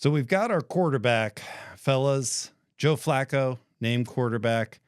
So we've got our quarterback, fellas. Joe Flacco, named quarterback.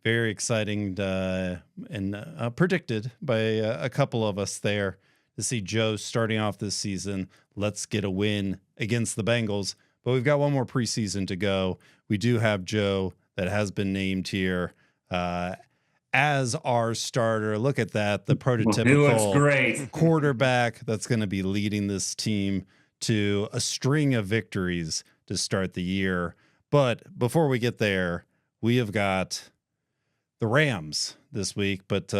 Very exciting and predicted by a couple of us there to see Joe starting off this season. Let's get a win against the Bengals. But we've got one more preseason to go. We do have Joe that has been named here as our starter. Look at that. The prototypical quarterback that's going to be leading this team to a string of victories to start the year. But before we get there, we have got the Rams this week. But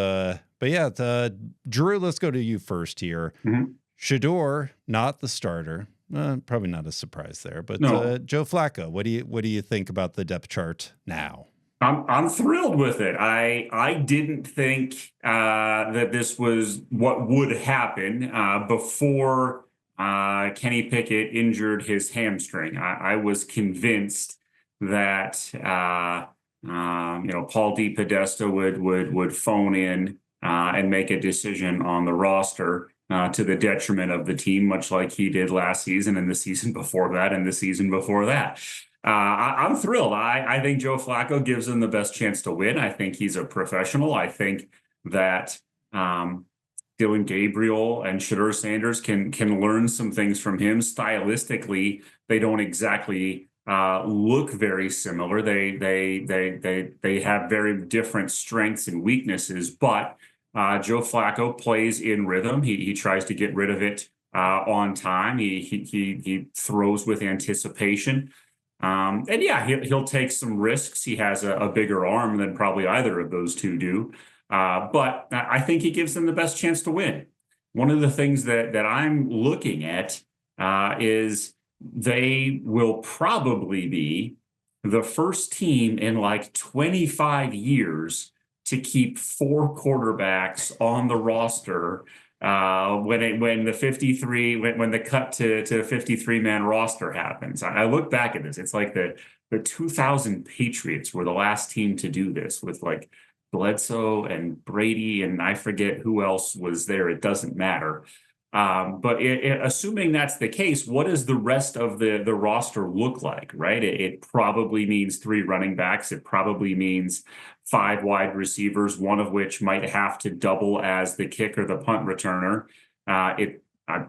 yeah, Drew, let's go to you first here. Mm-hmm. Shedeur, not the starter. Probably not a surprise there, but no. Joe Flacco, what do you think about the depth chart now? I'm thrilled with it. I didn't think that this was what would happen before Kenny Pickett injured his hamstring. I was convinced that Paul DePodesta would phone in and make a decision on the roster to the detriment of the team, much like he did last season and the season before that and the season before that. I'm thrilled. I think Joe Flacco gives them the best chance to win. I think he's a professional. I think that Dillon, Gabriel, and Shedeur Sanders can learn some things from him. Stylistically, they don't exactly look very similar. They have very different strengths and weaknesses. But Joe Flacco plays in rhythm. He tries to get rid of it on time. He throws with anticipation. And yeah, he'll take some risks. He has a bigger arm than probably either of those two do. But I think he gives them the best chance to win. One of the things that I'm looking at is they will probably be the first team in like 25 years to keep 4 quarterbacks on the roster when the cut to 53-man roster happens. I look back at this. It's like the 2000 Patriots were the last team to do this with like Bledsoe and Brady, and I forget who else was there. It doesn't matter. But assuming that's the case, what does the rest of the roster look like, right? It probably means 3 running backs. It probably means 5 wide receivers, one of which might have to double as the kick or the punt returner.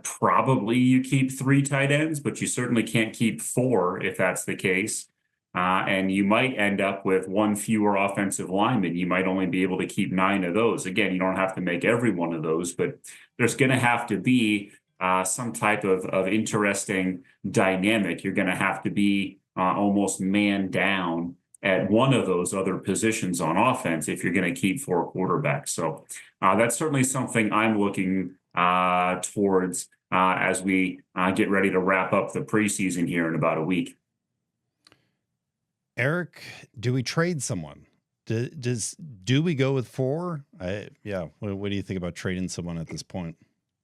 Probably you keep 3 tight ends, but you certainly can't keep 4 if that's the case. And you might end up with 1 fewer offensive lineman. You might only be able to keep 9 of those. Again, you don't have to make every one of those, but there's going to have to be some type of interesting dynamic. You're going to have to be almost man down at one of those other positions on offense if you're going to keep 4 quarterbacks. So that's certainly something I'm looking towards as we get ready to wrap up the preseason here in about a week. Eric, do we trade someone? Do we go with 4? Yeah. What do you think about trading someone at this point?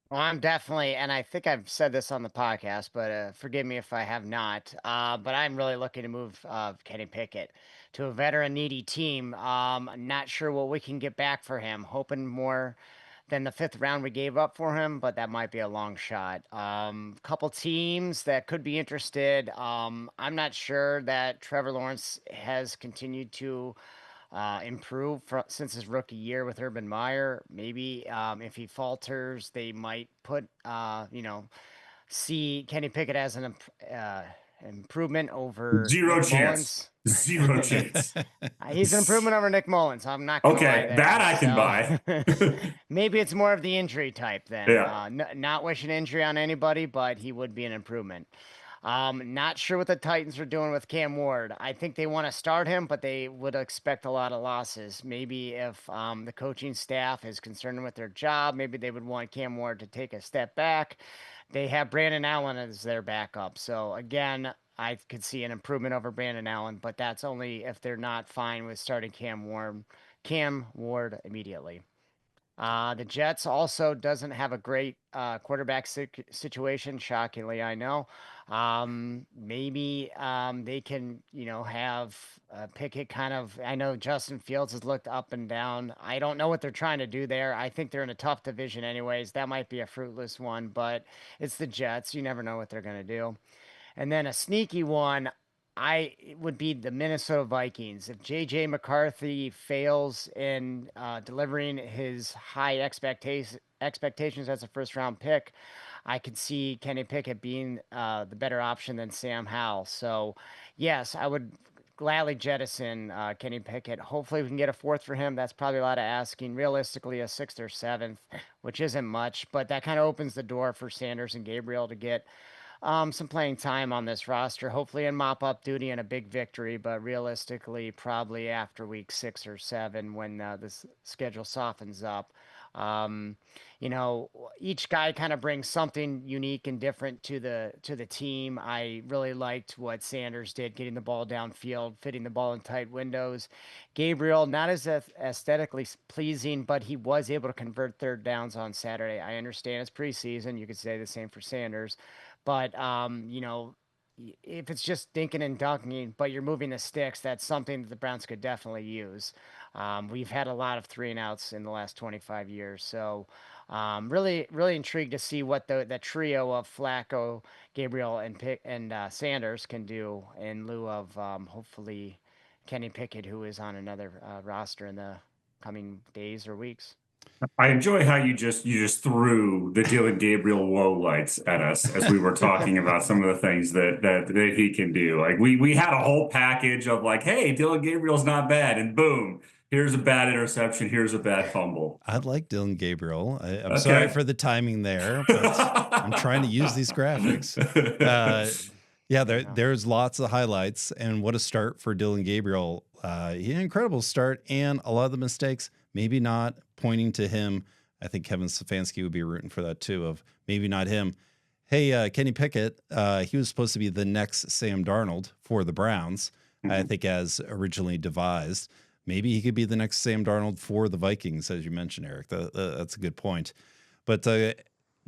Well, I'm definitely, and I think I've said this on the podcast, but forgive me if I have not. But I'm really looking to move Kenny Pickett to a veteran needy team. I'm not sure what we can get back for him. Hoping more than the 5th round we gave up for him, but that might be a long shot. Couple teams that could be interested. I'm not sure that Trevor Lawrence has continued to improve since his rookie year with Urban Meyer. Maybe if he falters, they might put see Kenny Pickett as an improvement over Zero Nick chance. Mullins. Zero chance. He's an improvement over Nick Mullins. I'm not gonna lie there, that I can buy. Maybe it's more of the injury type then. Yeah. Not wishing injury on anybody, but he would be an improvement. Not sure what the Titans are doing with Cam Ward. I think they want to start him, but they would expect a lot of losses. Maybe if the coaching staff is concerned with their job, maybe they would want Cam Ward to take a step back. They have Brandon Allen as their backup. So again, I could see an improvement over Brandon Allen, but that's only if they're not fine with starting Cam Ward immediately. The Jets also doesn't have a great quarterback situation. Shockingly, I know. Maybe they can, have Pickett kind of. I know Justin Fields has looked up and down. I don't know what they're trying to do there. I think they're in a tough division, anyways. That might be a fruitless one, but it's the Jets. You never know what they're going to do. And then a sneaky one, it would be the Minnesota Vikings. If JJ McCarthy fails in delivering his high expectations as a first round pick, I could see Kenny Pickett being the better option than Sam Howell. So, yes, I would gladly jettison Kenny Pickett. Hopefully, we can get a fourth for him. That's probably a lot of asking. Realistically, a sixth or seventh, which isn't much, but that kind of opens the door for Sanders and Gabriel to get some playing time on this roster, hopefully in mop-up duty and a big victory, but realistically, probably after week 6 or 7 when the schedule softens up. Um, you know, each guy kind of brings something unique and different to the team. I really liked what Sanders did, getting the ball downfield, fitting the ball in tight windows. Gabriel, not as aesthetically pleasing, but he was able to convert third downs on Saturday. I understand it's preseason. You could say the same for Sanders. But if it's just dinking and dunking, but you're moving the sticks, that's something that the Browns could definitely use. We've had a lot of 3-and-outs in the last 25 years, so really, really intrigued to see what the trio of Flacco, Gabriel, and Sanders can do in lieu of hopefully Kenny Pickett, who is on another roster in the coming days or weeks. I enjoy how you just threw the Dillon Gabriel low lights at us as we were talking about some of the things that he can do. Like we had a whole package of like, hey, Dillon Gabriel's not bad, and boom, here's a bad interception, here's a bad fumble. I like Dillon Gabriel. I'm sorry for the timing there, but I'm trying to use these graphics. There's lots of highlights, and what a start for Dillon Gabriel. He had an incredible start, and a lot of the mistakes, maybe not pointing to him. I think Kevin Stefanski would be rooting for that too, of maybe not him. Hey, Kenny Pickett, he was supposed to be the next Sam Darnold for the Browns, I think as originally devised. Maybe he could be the next Sam Darnold for the Vikings, as you mentioned, Eric. That's a good point. But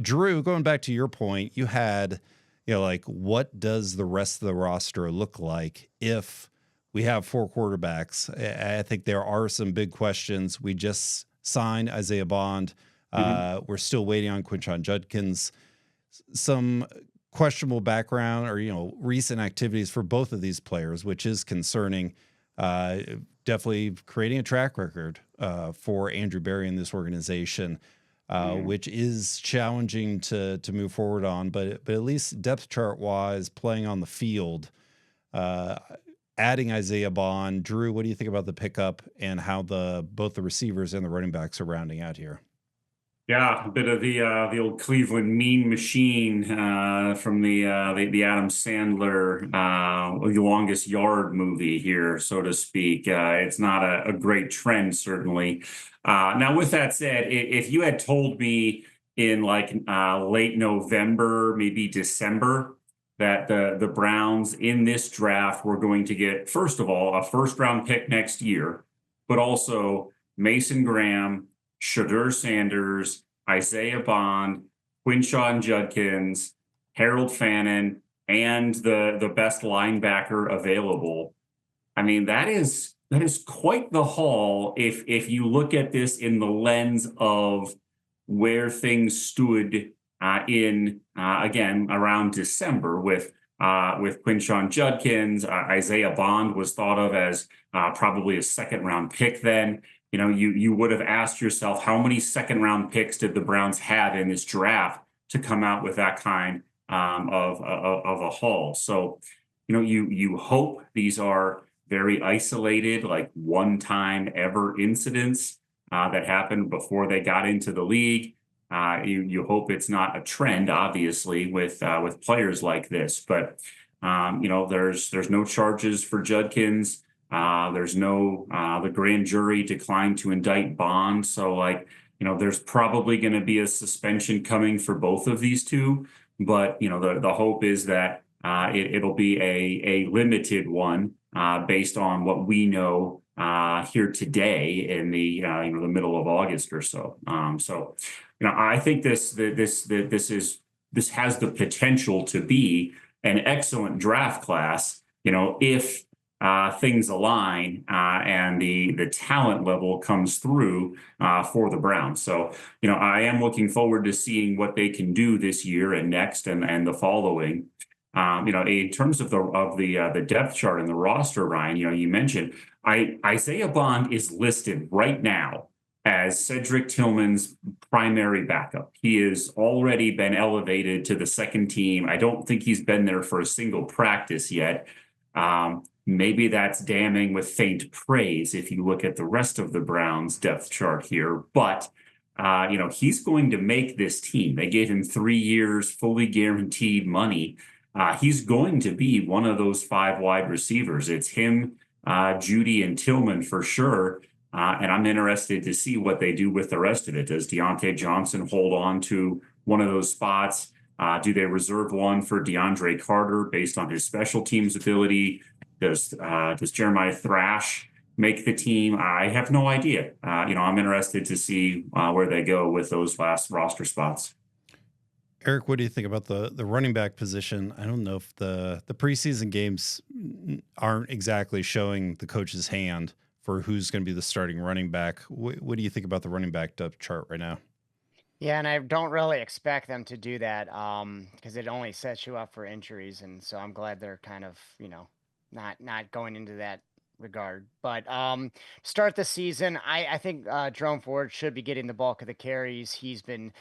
Drew, going back to your point, you had, like, what does the rest of the roster look like if we have 4 quarterbacks? I think there are some big questions. We just signed Isaiah Bond. We're still waiting on Quinshon Judkins. Some questionable background or, recent activities for both of these players, which is concerning. Definitely creating a track record for Andrew Berry in this organization, which is challenging to move forward on. But at least depth chart wise, playing on the field, adding Isaiah Bond. Drew, what do you think about the pickup and how both the receivers and the running backs are rounding out here? Yeah, a bit of the old Cleveland Mean Machine from the Adam Sandler The Longest Yard movie here, so to speak. It's not a great trend, certainly. Now, with that said, if you had told me in late November, maybe December, that the Browns in this draft were going to get, first of all, a first-round pick next year, but also Mason Graham, Shedeur Sanders, Isaiah Bond, Quinshon Judkins, Harold Fannin, and the best linebacker available. I mean, that is quite the haul if you look at this in the lens of where things stood in again around December with Quinshon Judkins. Isaiah Bond was thought of as probably a second-round pick then. You would have asked yourself, how many second-round picks did the Browns have in this draft to come out with that kind of a haul? So, you hope these are very isolated, like one-time ever incidents that happened before they got into the league. You hope it's not a trend, obviously, with players like this. But there's no charges for Judkins. There's no the grand jury declined to indict Bond. So there's probably going to be a suspension coming for both of these two. But, the hope is that it'll be a limited one based on what we know here today in the the middle of August or so. I think this has the potential to be an excellent draft class. If things align and the talent level comes through for the Browns. So, I am looking forward to seeing what they can do this year and next and the following. In terms of the depth chart and the roster, Ryan, you mentioned Isaiah Bond is listed right now as Cedric Tillman's primary backup. He has already been elevated to the second team. I don't think he's been there for a single practice yet. Maybe that's damning with faint praise if you look at the rest of the Browns depth chart here. But, he's going to make this team. They gave him 3 years, fully guaranteed money. He's going to be one of those 5 wide receivers. It's him, Judy, and Tillman for sure. And I'm interested to see what they do with the rest of it. Does Deontay Johnson hold on to one of those spots? Do they reserve one for DeAndre Carter based on his special teams ability? Does Jeremiah Thrash make the team? I have no idea. I'm interested to see where they go with those last roster spots. Eric, what do you think about the running back position? I don't know if the preseason games aren't exactly showing the coach's hand for who's going to be the starting running back. What do you think about the running back depth chart right now? Yeah, and I don't really expect them to do that because it only sets you up for injuries. And so I'm glad they're kind of, not going into that regard. But start the season, I think Jerome Ford should be getting the bulk of the carries. He's been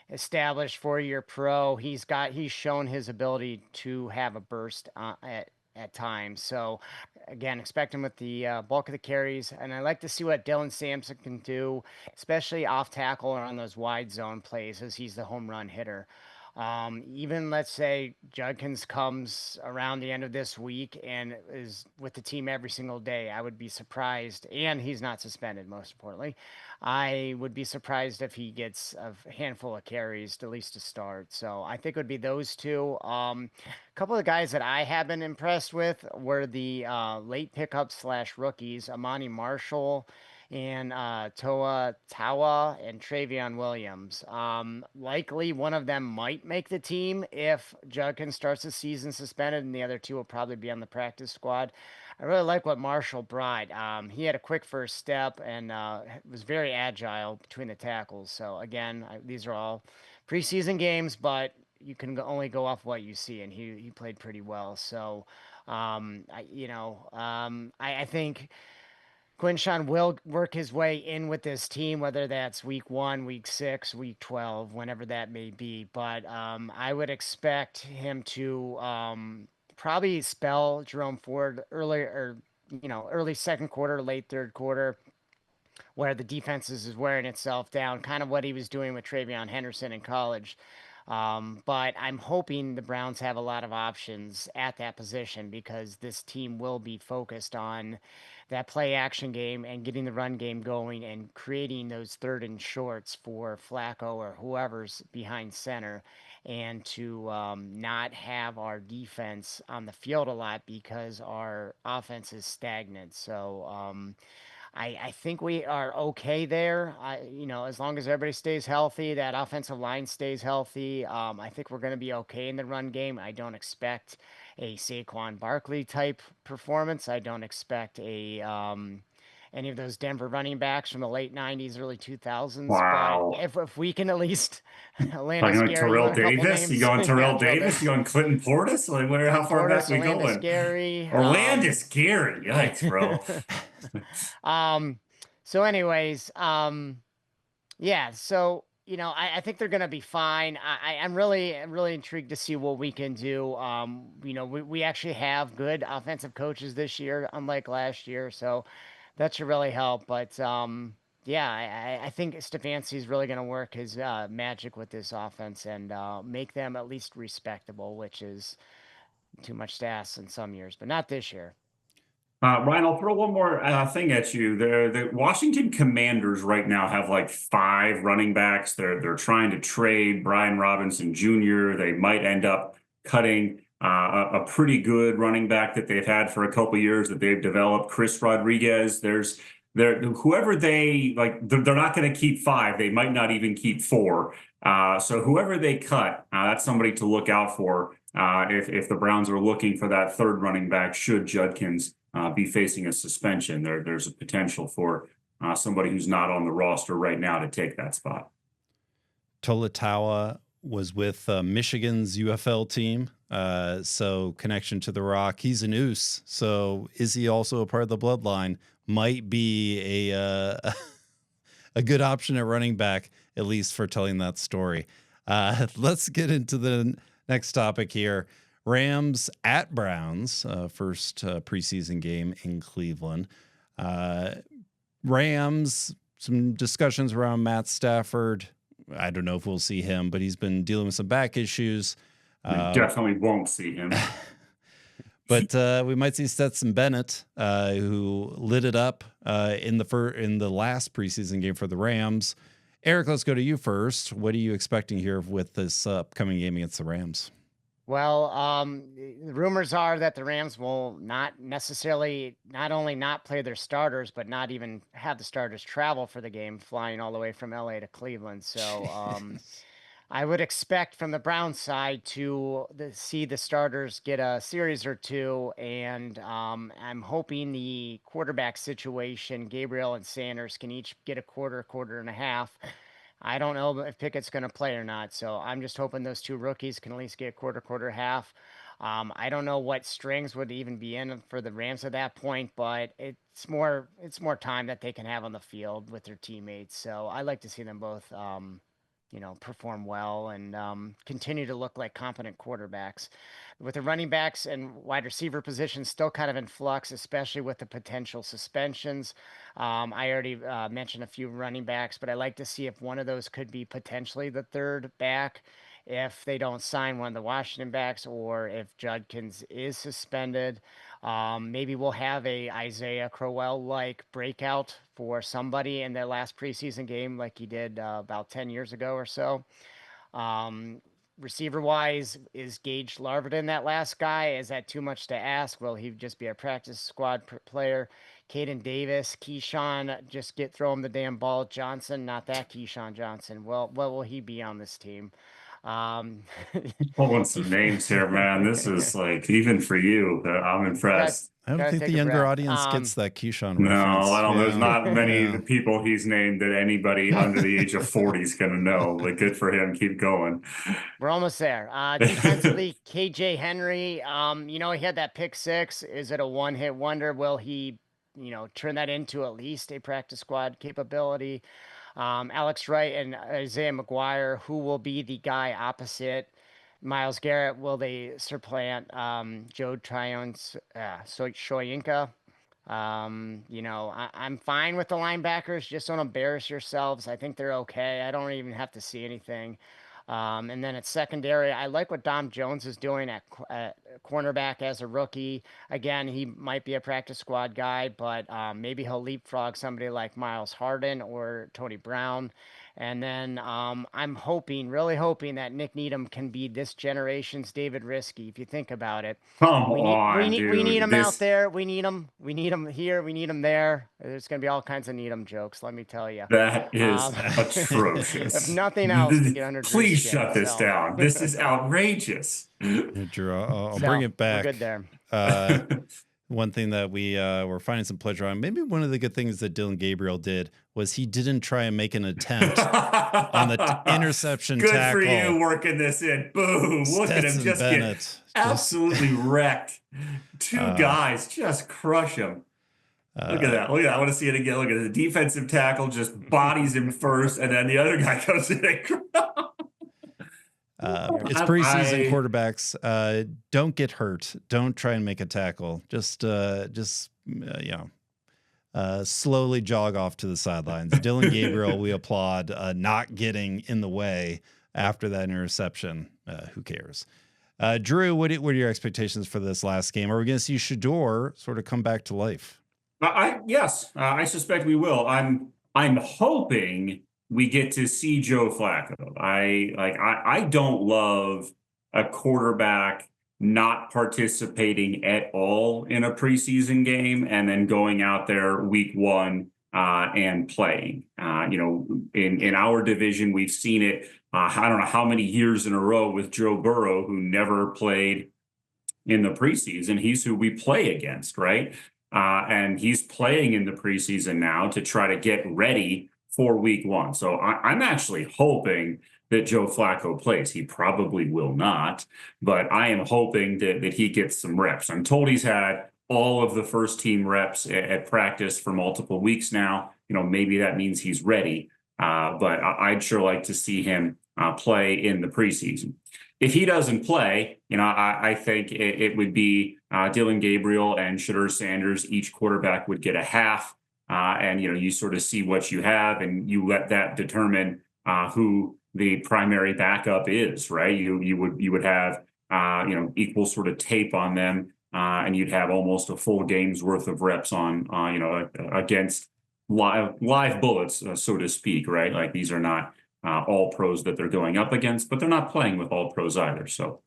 established 4-year pro. He's shown his ability to have a burst at times. So again, expect him with the bulk of the carries. And I like to see what Dillon Sampson can do, especially off tackle or on those wide zone plays, as he's the home run hitter. Even let's say Judkins comes around the end of this week and is with the team every single day, I would be surprised. And he's not suspended, most importantly. I would be surprised if he gets a handful of carries, at least to start. So I think it would be those two. A couple of guys that I have been impressed with were the late pickups / rookies, Amani Marshall and Toa Tawa and Travion Williams. Likely one of them might make the team if Judkins starts the season suspended, and the other two will probably be on the practice squad. I really like what Marshall brought. He had a quick first step and was very agile between the tackles. So again, these are all preseason games, but you can only go off what you see, and he played pretty well. So, I think Quinshon will work his way in with this team, whether that's week 1, week 6, week 12, whenever that may be. But I would expect him to probably spell Jerome Ford early second quarter, late third quarter, where the defense is wearing itself down, kind of what he was doing with Travion Henderson in college. But I'm hoping the Browns have a lot of options at that position because this team will be focused on that play action game and getting the run game going and creating those third and shorts for Flacco or whoever's behind center, and to not have our defense on the field a lot because our offense is stagnant. So I think we are okay there. As long as everybody stays healthy, that offensive line stays healthy, I think we're going to be okay in the run game. I don't expect a Saquon Barkley type performance. I don't expect any of those Denver running backs from the late 90s, early 2000s. Wow. But if we can at least land Like Gary, Terrell Davis? You going Terrell Davis? You going Clinton Portis? Like how far back we going? Gary. Orlandis Gary. Yikes, bro. So anyways, yeah, so I think they're gonna be fine. I'm really intrigued to see what we can do. We actually have good offensive coaches this year, unlike last year, so that should really help. But yeah, I think Stefanski is really gonna work his magic with this offense and make them at least respectable, which is too much to ask in some years, but not this year. Ryan, I'll throw one more thing at you. The Washington Commanders right now have like 5 running backs. They're trying to trade Brian Robinson Jr. They might end up cutting a pretty good running back that they've had for a couple years that they've developed, Chris Rodriguez. Whoever they like, they're not going to keep 5. They might not even keep 4. So whoever they cut, that's somebody to look out for if the Browns are looking for that third running back. Should Judkins be facing a suspension, there's a potential for somebody who's not on the roster right now to take that spot. Tolatawa was with Michigan's UFL team So connection to the Rock. He's an Oos. So is he also a part of the bloodline? Might be a a good option at running back, at least for telling that story. Let's get into the next topic here. Rams at Browns, first preseason game in Cleveland. Rams, some discussions around Matt Stafford. I don't know if we'll see him, but he's been dealing with some back issues. We definitely won't see him. But we might see Stetson Bennett, who lit it up in the last preseason game for the Rams. Eric, let's go to you first. What are you expecting here with this upcoming game against the Rams? Well, the rumors are that the Rams will not only not play their starters, but not even have the starters travel for the game, flying all the way from LA to Cleveland. So I would expect from the Browns side to see the starters get a series or two, and I'm hoping the quarterback situation, Gabriel and Sanders, can each get a quarter and a half. I don't know if Pickett's going to play or not, so I'm just hoping those two rookies can at least get quarter, half. I don't know what strings would even be in for the Rams at that point, but it's more time that they can have on the field with their teammates. So I like to see them both, perform well and continue to look like competent quarterbacks. With the running backs and wide receiver positions still kind of in flux, especially with the potential suspensions. I already mentioned a few running backs, but I like to see if one of those could be potentially the third back if they don't sign one of the Washington backs, or if Judkins is suspended. Maybe we'll have a Isaiah Crowell-like breakout for somebody in their last preseason game like he did about 10 years ago or so. Receiver-wise, is Gage Larvin that last guy? Is that too much to ask? Will he just be a practice squad player? Caden Davis, Quinshon, just throw him the damn ball. Johnson, not that Quinshon Johnson. Well, what will he be on this team? Pulling some names here, man. This is like, even for you, I'm impressed. I don't think the younger audience gets that Quinshon No, reference. I don't. There's not many people he's named that anybody under the age of 40 is going to know. Like, good for him. Keep going. We're almost there. Defensively, KJ Henry, he had that pick six. Is it a one-hit wonder? Will he, turn that into at least a practice squad capability? Alex Wright and Isaiah McGuire, who will be the guy opposite Myles Garrett? Will they supplant Joe Shoyinka? I'm fine with the linebackers. Just don't embarrass yourselves. I think they're okay. I don't even have to see anything. And then at secondary, I like what Dom Jones is doing at cornerback as a rookie. Again, he might be a practice squad guy, but maybe he'll leapfrog somebody like Miles Harden or Tony Brown. And then I'm really hoping that Nick Needham can be this generation's David Risky, if you think about it. We need him out there. We need him here. We need him there. There's going to be all kinds of Needham jokes, let me tell you. That is atrocious. If nothing else, to get under please shut this down. This is outrageous. Drew, I'll bring it back. We're good there. One thing that we were finding some pleasure on, maybe one of the good things that Dillon Gabriel did was he didn't try and make an attempt on the interception good tackle. Good for you working this in. Boom. Look at him just get absolutely wrecked. Two guys just crush him. Look at that. I want to see it again. Look at the defensive tackle just bodies him first, and then the other guy comes in and it's preseason quarterbacks. Don't get hurt. Don't try and make a tackle. Just slowly jog off to the sidelines. Dillon Gabriel, we applaud not getting in the way after that interception. Who cares? Drew, what are your expectations for this last game? Are we going to see Shedeur sort of come back to life? Yes, I suspect we will. I'm hoping we get to see Joe Flacco. I don't love a quarterback not participating at all in a preseason game and then going out there week one and playing. In our division, we've seen it. I don't know how many years in a row with Joe Burrow, who never played in the preseason. He's who we play against, right? And he's playing in the preseason now to try to get ready for week one. So I'm actually hoping that Joe Flacco plays. He probably will not, but I am hoping that he gets some reps. I'm told he's had all of the first team reps at practice for multiple weeks now. Maybe that means he's ready, but I'd sure like to see him play in the preseason. If he doesn't play, I think it would be Dillon, Gabriel, and Shedeur Sanders. Each quarterback would get a half, and you sort of see what you have, and you let that determine who the primary backup is, right? You would have equal sort of tape on them, and you'd have almost a full game's worth of reps on against live bullets, so to speak, right? Like these are not all pros that they're going up against, but they're not playing with all pros either. So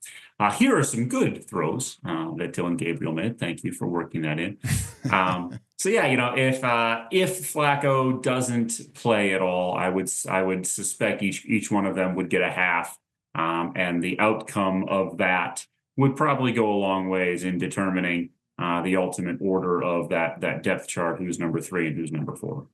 here are some good throws that Dillon Gabriel made. Thank you for working that in. So yeah, if Flacco doesn't play at all, I would suspect each one of them would get a half, and the outcome of that would probably go a long ways in determining the ultimate order of that depth chart, who's number 3 and who's number 4.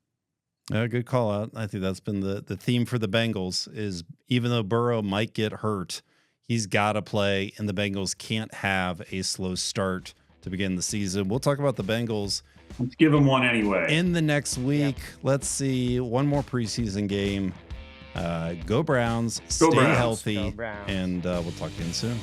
Good call out. I think that's been the theme for the Bengals is even though Burrow might get hurt, he's got to play, and the Bengals can't have a slow start to begin the season. We'll talk about the Bengals. Let's give them one anyway. In the next week, let's see one more preseason game. Go Browns, stay healthy, and we'll talk to you soon.